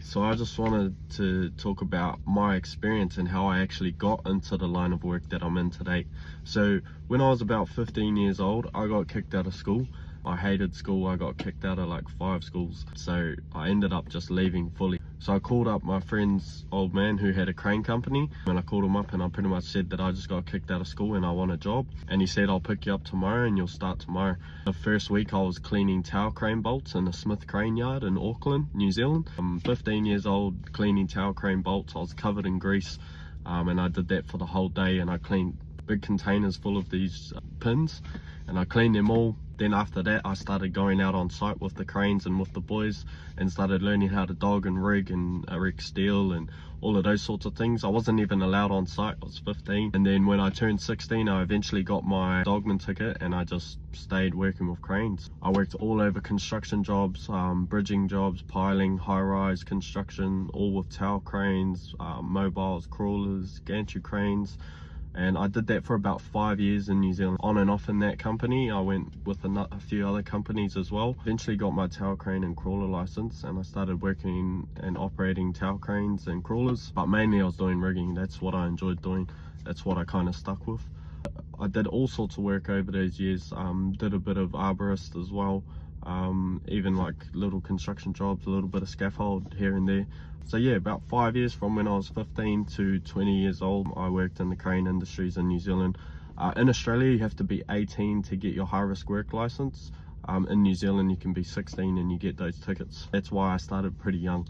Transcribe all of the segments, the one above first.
So I just wanted to talk about my experience and how I actually got into the line of work that I'm in today. So when I was about 15 years old, I got kicked out of school. I hated school. I got kicked out of like 5 schools. So I ended up just leaving fully. So I called up my friend's old man who had a crane company, and I called him up and I pretty much said that I just got kicked out of school and I want a job. And he said, I'll pick you up tomorrow and you'll start tomorrow. The first week I was cleaning tower crane bolts in a Smith crane yard in Auckland, New Zealand. I'm 15 years old, cleaning tower crane bolts. I was covered in grease, and I did that for the whole day, and I cleaned big containers full of these pins, and I cleaned them all. Then after that, I started going out on site with the cranes and with the boys and started learning how to dog and rig steel and all of those sorts of things. I wasn't even allowed on site. I was 15. And then when I turned 16, I eventually got my dogman ticket and I just stayed working with cranes. I worked all over construction jobs, bridging jobs, piling, high-rise construction, all with tower cranes, mobiles, crawlers, gantry cranes. And I did that for about 5 years in New Zealand, on and off in that company. I went with a few other companies as well. Eventually got my tower crane and crawler license, and I started working and operating tower cranes and crawlers. But mainly I was doing rigging. That's what I enjoyed doing. That's what I kind of stuck with. I did all sorts of work over those years. Did a bit of arborist as well. Even like little construction jobs, a little bit of scaffold here and there. So yeah, about 5 years from when I was 15 to 20 years old, I worked in the crane industries in New Zealand. In Australia, you have to be 18 to get your high risk work license. In New Zealand, you can be 16 and you get those tickets. That's why I started pretty young.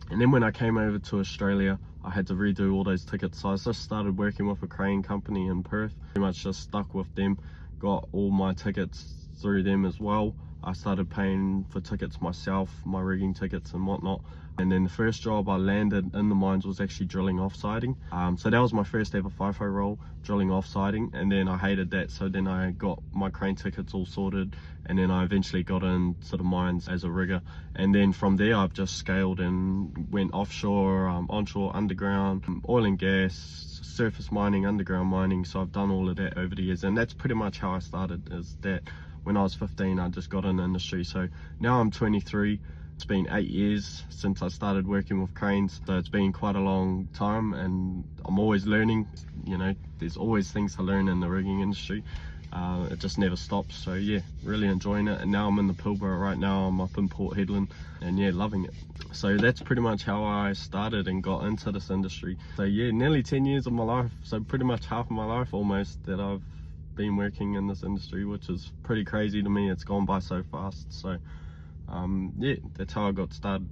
And then when I came over to Australia, I had to redo all those tickets. So I just started working with a crane company in Perth. Pretty much just stuck with them, got all my tickets through them as well. I started paying for tickets myself, my rigging tickets and whatnot. And then the first job I landed in the mines was actually drilling offsiding. So that was my first ever FIFO role, drilling offsiding, and then I hated that. So then I got my crane tickets all sorted, and then I eventually got into the mines as a rigger. And then from there I've just scaled and went offshore, onshore, underground, oil and gas, surface mining, underground mining. So I've done all of that over the years, and that's pretty much how I started, is that when I was 15 I just got in the industry. So now I'm 23. It's been 8 years since I started working with cranes, so it's been quite a long time, and I'm always learning. You know, there's always things to learn in the rigging industry. It just never stops. So yeah, really enjoying it. And now I'm in the Pilbara right now. I'm up in Port Hedland, and yeah, loving it. So that's pretty much how I started and got into this industry. So yeah, nearly 10 years of my life, so pretty much half of my life almost, that I've been working in this industry, which is pretty crazy to me. It's gone by so fast. So yeah, that's how I got started.